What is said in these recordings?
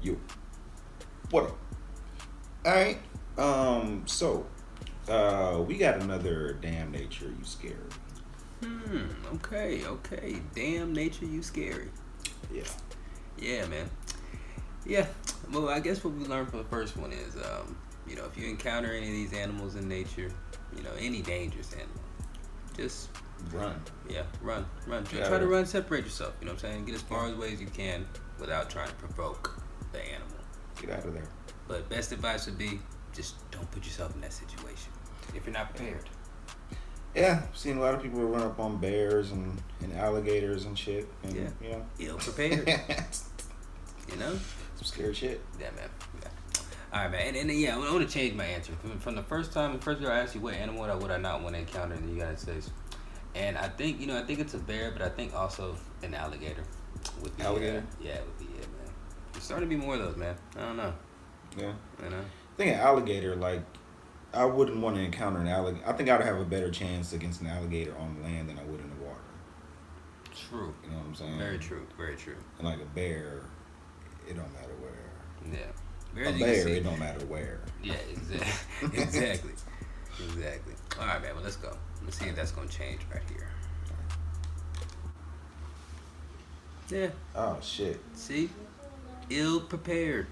You. What up? Alright. So, we got another damn nature you scary. Okay. Damn nature, you scary. Yeah. Yeah, man. Yeah. Well, I guess what we learned from the first one is, if you encounter any of these animals in nature, any dangerous animal, just Run. run. Yeah. Try to run, separate yourself. You know what I'm saying? Get as far away as you can without trying to provoke the animal. Get out of there. But best advice would be just don't put yourself in that situation if you're not prepared. Yeah, I've seen a lot of people run up on bears and alligators and shit. And, Yeah. Ill prepared. Some scary shit. Yeah, man. Yeah. All right, man. And I want to change my answer. From the first year I asked you what animal would I not want to encounter in the United States. And I think, it's a bear, but I think also an alligator. Alligator? Would be it, man. There's starting to be more of those, man. I don't know. Yeah. You know? I think an alligator, like, I wouldn't want to encounter an alligator. I think I'd have a better chance against an alligator on land than I would in the water. True. You know what I'm saying? Very true. And like a bear, it don't matter where. Yeah. A bear, it don't matter where. Yeah, exactly. All right, man. Well, let's go. Let's see if that's gonna change right here. Yeah. Oh shit. See, ill prepared.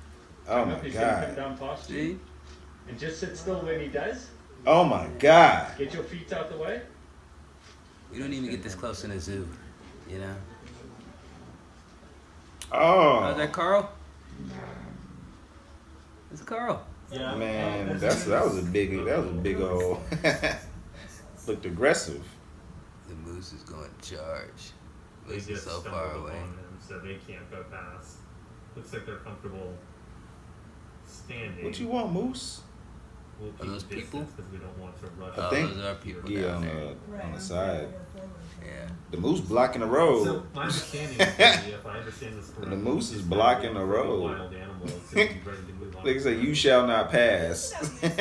Oh my He's gonna come god. down past See. you and just sit still when he does. Oh my god. Get your feet out the way. We don't even get this close in a zoo, you know. How's Oh that, Carl? It's Carl. Yeah. man, that was a big old. Looked aggressive. The moose is going to charge. They Moose is just so stumbled far upon away. them, so they can't go past. Looks like they're comfortable standing. What you want, Moose? We'll Are those keep people? distance because we don't want to rush. I Oh, think- those are people Yeah, down on there. the side. Yeah. The moose blocking the road. So my understanding is that if I understand this correctly, The moose is it's blocking not the really road. Wild animals to be ready to move on. Like I say, you shall not pass. Them, I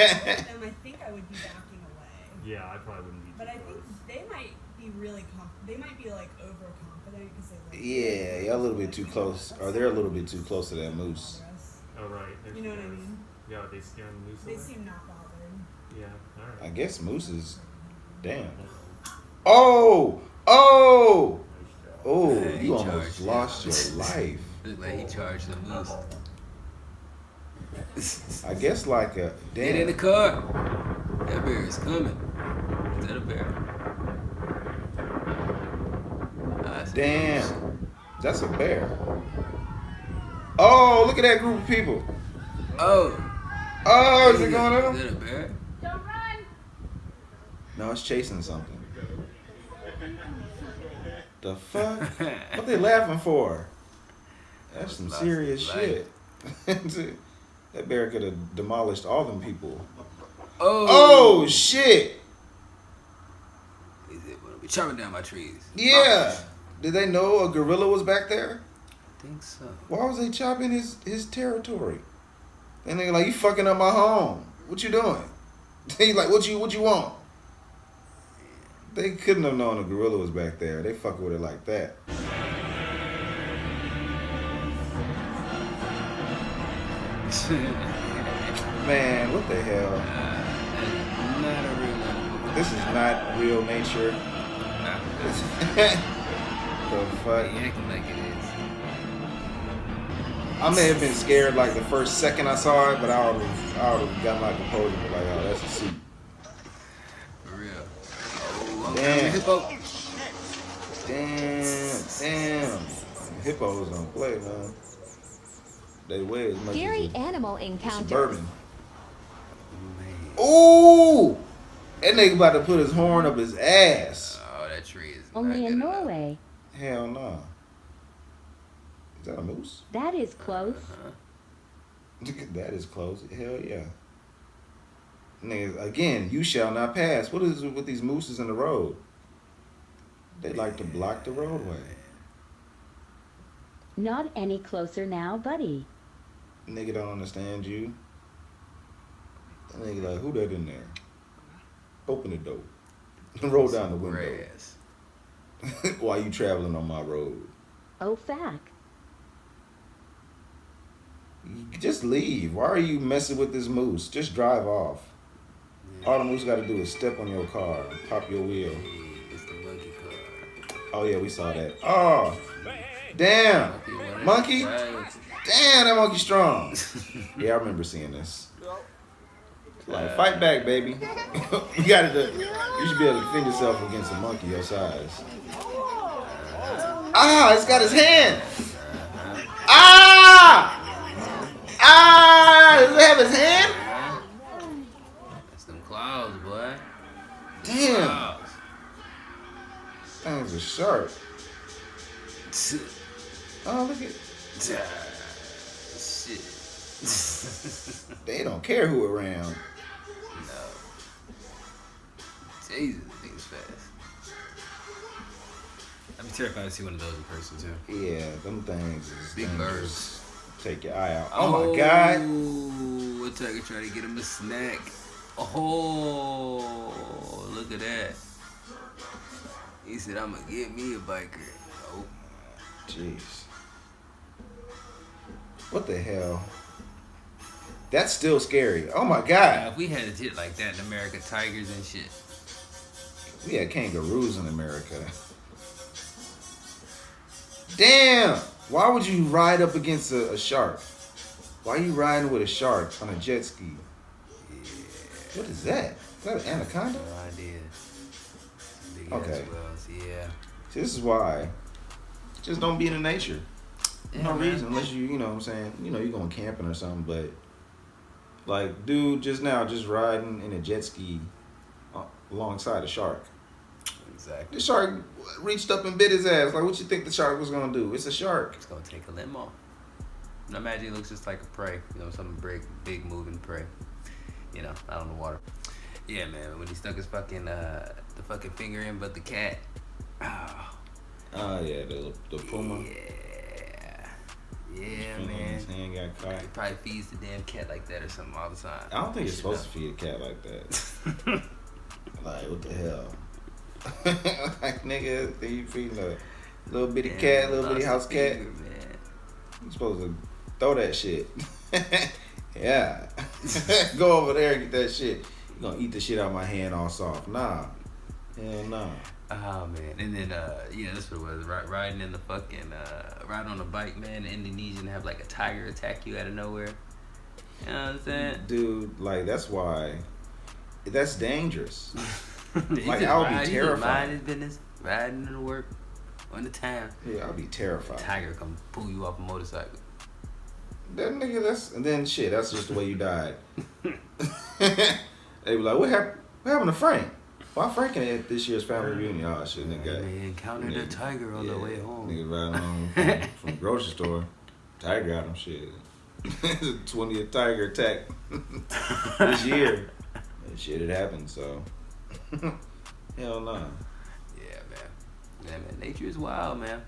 think I would be backing away. Yeah, I probably wouldn't be. But too I think close. they might be really they might be like overconfident because they like. Yeah, you're a little bit too close. Or they're a little bit too close to that moose. Oh right. there You she know what I goes. mean? Yeah, are they scaring the moose They away? seem not bothered. Yeah. All I right. guess mooses. Damn. Oh! Oh! Yeah, he You almost charged. lost your life. Look like he charged the moose. I guess like a Get in the damn. car. That bear is coming. Is that a bear? That's a moose. Damn. That's a bear. Oh, look at that group of people. Oh. Oh, is it going Is on? that a bear? Don't run! No, it's chasing something. The fuck? What they laughing for? That's some Lost serious his shit. That bear could have demolished all them people. Oh. Oh shit! Is it gonna be chopping down my trees? Yeah. Did they know a gorilla was back there? I think so. Why was they chopping his territory? And they like, you fucking up my home. What you doing? He like, what you want? They couldn't have known a gorilla was back there. They fucking with it like that. Man, what the hell? Not a real one. This is not real nature. The fuck? They acting like it is. I may have been scared like the first second I saw it, but I would have got my composure and be like, oh, that's a suit. For real. Oh, I'm Damn. coming, hippo. Damn. Hippos don't play, man. They weigh as much Scary as animal a encounter. suburban. Man. Ooh! That nigga about to put his horn up his ass. Oh, that tree is Only not in good enough. Norway. Hell no. Is that a moose? That is close. That is close. Hell yeah. Niggas, again, you shall not pass. What is it with these mooses in the road? They like to block the roadway. Not any closer now, buddy. Nigga don't understand you. That nigga like, who that in there? Open the door. Roll down the window. Grass. While you traveling on my road. Oh, fact. Just leave. Why are you messing with this moose? Just drive off. All the moose got to do is step on your car, pop your wheel. It's the monkey car. Oh yeah, we saw that. Oh, damn, monkey. Damn, that monkey strong. Yeah, I remember seeing this. Like, fight back, baby. You gotta do. You should be able to defend yourself against a monkey your size. Ah, it's got his hand. Ah! Ah! Does it have his hand? That's them claws, boy. Damn. Claws. That was a shark. Oh, look at. Shit. They don't care who around. No. Jesus, thing's fast. I'd be terrified to see one of those in person too. Yeah, them things is Big dangerous. birds. Take your eye out. Oh my God. Oh, a tiger trying to get him a snack. Oh, look at that. He said, I'm going to get me a biker. Oh. Jeez. What the hell? That's still scary. Oh my Now, God. if we had shit like that in America, tigers and shit. We had kangaroos in America. Damn. Why would you ride up against a shark? Why are you riding with a shark on a jet ski? Yeah. What is that? Is that an anaconda? No idea. Big Okay. ass whales, yeah. See, this is why. Just don't be in the nature. Yeah, No man. reason unless you know what I'm saying, you're going camping or something, but like dude just now just riding in a jet ski alongside a shark. Exactly. The shark reached up and bit his ass. Like, what you think the shark was gonna do? It's a shark. It's gonna take a limb off. And imagine it looks just like a prey. You know, some big moving prey. You know, out on the water. Yeah, man. When he stuck his fucking the fucking finger in, but the cat. Oh. Oh yeah, the puma. Yeah, His man. His hand got He caught. probably feeds the damn cat like that or something all the time. I don't think it's Shit supposed up. to feed a cat like that. Like, what the hell? Like, nigga, you feeding a little bitty Damn, cat, little lost bitty a house cat. finger, man. You supposed to throw that shit. Yeah. Go over there and get that shit. You gonna eat the shit out of my hand all soft. Nah. Hell no. Oh man, and then yeah, that's what it was. Riding in the fucking riding on a bike, man. In Indonesia, and have like a tiger attack you out of nowhere. You know what I'm saying? Dude, like that's why. That's dangerous. He Like, just I would be ride, he just terrified. Mind his business, riding into work, on the town. Yeah, I'll be terrified. Tiger come pull you off a motorcycle. That nigga, and then shit, that's just the way you died. They be like, what happened to Frank? Why Frank ain't at this year's family reunion? Oh shit, nigga. They encountered a tiger on the way home. Nigga riding home from the grocery store. Tiger got him shit. It's a 20th tiger attack this year. And shit, it happened, so. Hell no. Yeah, man. Yeah, man. Nature is wild, man.